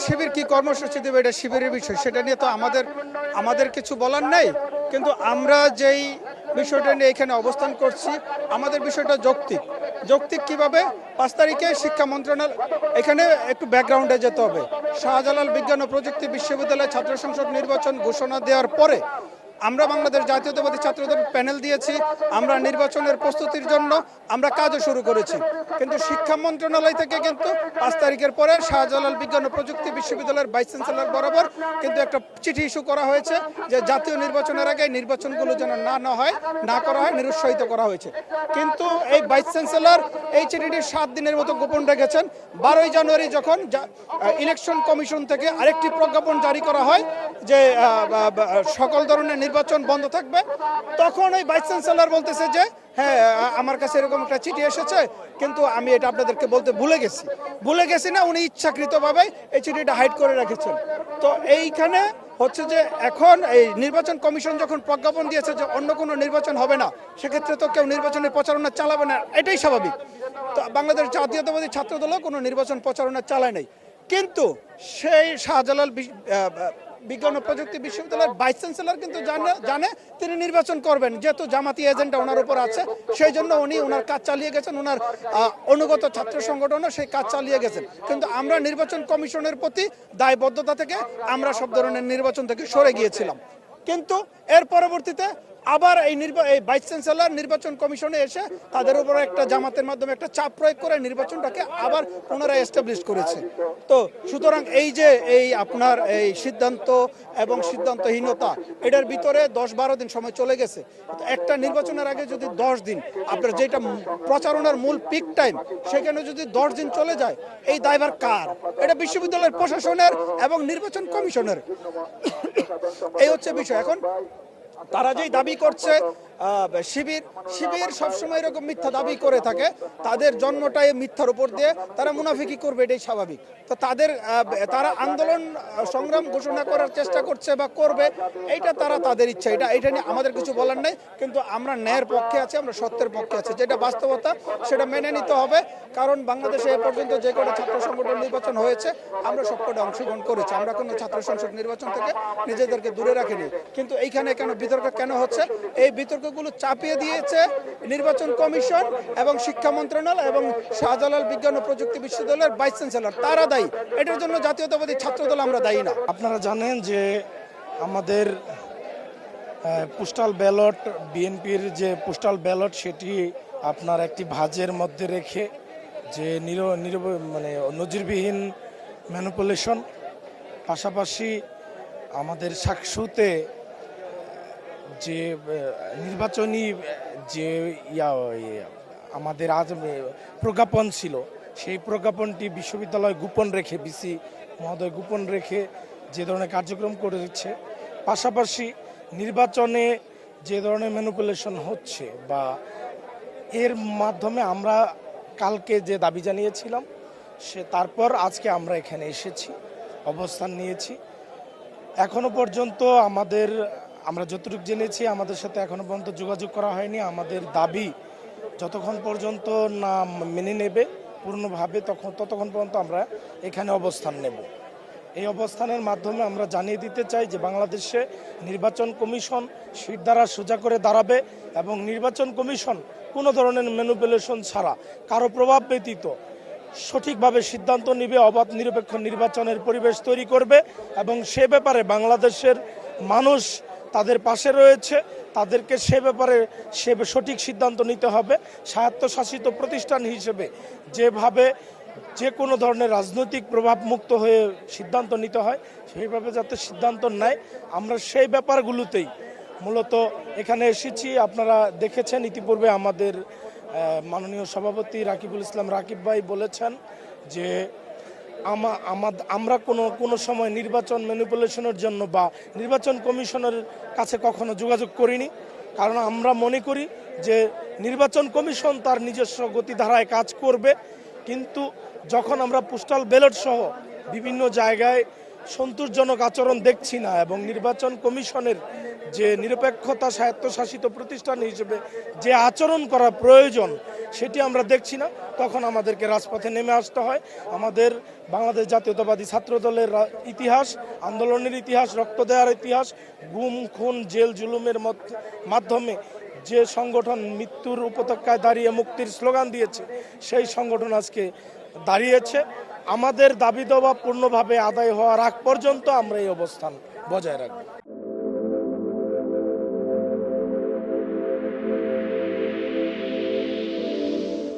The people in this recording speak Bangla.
শিবির কি কর্মসূচি দেবে এটা শিবিরের বিষয়, সেটা নিয়ে তো আমাদের কিছু বলার নেই। কিন্তু আমরা যেই বিষয়টা নিয়ে এখানে অবস্থান করছি, আমাদের বিষয়টা যৌক্তিক। যৌক্তিক কিভাবে? 5 তারিখে শিক্ষা মন্ত্রণালয়, এখানে একটু ব্যাকগ্রাউন্ডে যেতে হবে। শাহজালাল বিজ্ঞান ও প্রযুক্তি বিশ্ববিদ্যালয় ছাত্র সংসদ নির্বাচন ঘোষণা দেওয়ার পরে আমরা বাংলাদেশ জাতীয়তাবাদী ছাত্রদের প্যানেল দিয়েছি। আমরা নির্বাচনের প্রস্তুতির জন্য আমরা কাজও শুরু করেছি। কিন্তু শিক্ষা মন্ত্রণালয় থেকে কিন্তু 5 তারিখের পরে শাহজালাল বিজ্ঞান ও প্রযুক্তি বিশ্ববিদ্যালয়ের ভাইস চ্যান্সেলর বরাবর কিন্তু একটা চিঠি ইস্যু করা হয়েছে যে জাতীয় নির্বাচনের আগে নির্বাচনগুলো যেন না করা হয়, নিরুৎসাহিত করা হয়েছে। কিন্তু এই ভাইস চ্যান্সেলর এই চিঠিটি 7 দিনের মতো গোপন রেখেছেন। 12ই জানুয়ারি যখন ইলেকশন কমিশন থেকে আরেকটি প্রজ্ঞাপন জারি করা হয় যে সকল ধরনের নির্বাচন বন্ধ থাকবে, তখন ওই ভাইস চ্যান্সেলর বলতেছে যে হ্যাঁ, আমার কাছে এরকম একটা চিঠি এসেছে, কিন্তু আমি এটা আপনাদেরকে বলতে ভুলে গেছি না, উনি ইচ্ছাকৃতভাবে এই চিঠিটা হাইড করে রেখেছেন। তো এইখানে হচ্ছে যে এখন এই নির্বাচন কমিশন যখন প্রজ্ঞাপন দিয়েছে যে অন্য কোনো নির্বাচন হবে না, সেক্ষেত্রে তো কেউ নির্বাচনের প্রচারণা চালাবে না, এটাই স্বাভাবিক। তো বাংলাদেশ জাতীয়তাবাদী ছাত্রদলও কোনো নির্বাচন প্রচারণা চালায় নাই। কিন্তু সেই শাহজালাল বিজ্ঞান ও প্রযুক্তি বিশ্ববিদ্যালয়ের ভাইস চ্যান্সেলর কিন্তু জানে তিনি নির্বাচন করবেন, যেহেতু জামাতি এজেন্ডা ওনার উপর আছে, সেই জন্য উনি ওনার কাজ চালিয়ে গেছেন, ওনার অনুগত ছাত্র সংগঠনও সেই কাজ চালিয়ে গেছেন। কিন্তু আমরা নির্বাচন কমিশনের প্রতি দায়বদ্ধতা থেকে আমরা সব ধরনের নির্বাচন থেকে সরে গিয়েছিলাম। কিন্তু এর পরবর্তীতে আবার এই ভাইস চ্যান্সেলর নির্বাচন কমিশনে এসে তাদের উপর একটা জামাতের মাধ্যমে একটা চাপ প্রয়োগ করে নির্বাচনটাকে আবার পুনরায় এস্টাবলিশ করেছে। তো সুতরাং এই যে আপনার এই সিদ্ধান্ত এবং সিদ্ধান্তহীনতা, এটার ভিতরে 10-12 দিন সময় চলে গেছে। একটা নির্বাচনের আগে যদি 10 দিন আপনার যেটা প্রচারণার মূল পিক টাইম, সেখানে যদি 10 দিন চলে যায়, এই দায়ভার কার? এটা বিশ্ববিদ্যালয়ের প্রশাসনের এবং নির্বাচন কমিশনের। এই হচ্ছে বিষয়। এখন তারা যেই দাবি করছে শিবির সবসময় এরকম মিথ্যা দাবি করে থাকে, তাদের জন্মটাই মিথ্যার উপর দিয়ে, তারা মুনাফিকি করবে, এটাই স্বাভাবিক। তো তারা আন্দোলন সংগ্রাম ঘোষণা করার চেষ্টা করছে বা করবে, এইটা তাদের ইচ্ছা, এটা নিয়ে আমাদের কিছু বলার নেই। কিন্তু আমরা ন্যায়ের পক্ষে আছি, আমরা সত্যের পক্ষে আছি, যেটা বাস্তবতা সেটা মেনে নিতে হবে। কারণ বাংলাদেশে এ পর্যন্ত যে কটা ছাত্র সংগঠন নির্বাচন হয়েছে, আমরা সবকটা অংশগ্রহণ করেছি, আমরা কোনো ছাত্র সংসদ নির্বাচন থেকে নিজেদেরকে দূরে রাখিনি। কিন্তু এইখানে বিতর্ক কেন হচ্ছে? এই বিতর্কগুলো চাপিয়ে দিয়েছে নির্বাচন কমিশন এবং শিক্ষা মন্ত্রণালয় এবং শাহজালাল বিজ্ঞান ও প্রযুক্তি বিশ্ববিদ্যালয়ের ভাইস চ্যান্সেলর, তারা দায়ী। এটার জন্য জাতীয়তাবাদী ছাত্রদল আমরা দায়ী না। আপনারা জানেন যে আমাদের পোস্টাল ব্যালট, বিএনপির যে পোস্টাল ব্যালট, সেটি আপনার একটি ভাঁজের মধ্যে রেখে যে মানে নজিরবিহীন ম্যানিপুলেশন, পাশাপাশি আমাদের সাকসুতে যে নির্বাচনী যে আমাদের আজ প্রজ্ঞাপন ছিল, সেই প্রজ্ঞাপনটি বিশ্ববিদ্যালয় গোপন রেখে, বিসি মহোদয় গোপন রেখে যে ধরনের কার্যক্রম করেছে, পাশাপাশি নির্বাচনে যে ধরনের ম্যানিপুলেশন হচ্ছে, বা এর মাধ্যমে আমরা কালকে যে দাবি জানিয়েছিলাম, তারপর আজকে আমরা এখানে এসেছি, অবস্থান নিয়েছি। এখনো পর্যন্ত আমরা যতটুকু জেনেছি, আমাদের সাথে এখনো পর্যন্ত যোগাযোগ করা হয়নি। আমাদের দাবি যতক্ষণ পর্যন্ত না মেনে নেবে পূর্ণভাবে, ততক্ষণ পর্যন্ত আমরা এখানে অবস্থান নেব। এই অবস্থানের মাধ্যমে আমরা জানিয়ে দিতে চাই যে বাংলাদেশে নির্বাচন কমিশন শিরদাঁড়া সোজা করে দাঁড়াবে এবং নির্বাচন কমিশন কোনো ধরনের ম্যানিপুলেশন ছাড়া, কারো প্রভাব ব্যতীত সঠিকভাবে সিদ্ধান্ত নেবে, অবাধ নিরপেক্ষ নির্বাচনের পরিবেশ তৈরি করবে। এবং সে ব্যাপারে বাংলাদেশের মানুষ তাদের পাশে রয়েছে, তাদেরকে সে ব্যাপারে সঠিক সিদ্ধান্ত নিতে হবে। স্বায়ত্তশাসিত প্রতিষ্ঠান হিসেবে যেভাবে যে কোনো ধরনের রাজনৈতিক প্রভাব মুক্ত হয়ে সিদ্ধান্ত নিতে হয়, সেইভাবে যাতে সিদ্ধান্ত নেয়, আমরা সেই ব্যাপারগুলোতেই মূলত এখানে এসেছি। আপনারা দেখেছেন ইতিপূর্বে আমাদের মাননীয় সভাপতি রাকিবুল ইসলাম রাকিব ভাই বলেছেন যে আমরা কোনো সময় নির্বাচন ম্যানিপুলেশনের জন্য বা নির্বাচন কমিশনের কাছে কখনো যোগাযোগ করিনি। কারণ আমরা মনে করি যে নির্বাচন কমিশন তার নিজস্ব গতিধারায় কাজ করবে। কিন্তু যখন আমরা পোস্টাল ব্যালট সহ বিভিন্ন জায়গায় সন্তোষজনক আচরণ দেখছি না, এবং নির্বাচন কমিশনের যে নিরপেক্ষতা, স্বায়ত্তশাসিত প্রতিষ্ঠান হিসেবে যে আচরণ করা প্রয়োজন, সেটি আমরা দেখছি না, তখন আমাদেরকে রাজপথে নেমে আসতে হয়। আমাদের বাংলাদেশ জাতীয়তাবাদী ছাত্রদলের ইতিহাস, আন্দোলনের ইতিহাস, রক্ত দেওয়ার ইতিহাস, গুম খুন জেল জুলুমের মাধ্যমে যে সংগঠন মৃত্যুর উপত্যকায় দাঁড়িয়ে মুক্তির স্লোগান দিয়েছে, সেই সংগঠন আজকে দাঁড়িয়েছে। আমাদের দাবি দাওয়া পূর্ণভাবে আদায় হওয়ার আগ পর্যন্ত আমরা এই অবস্থান বজায় রাখব।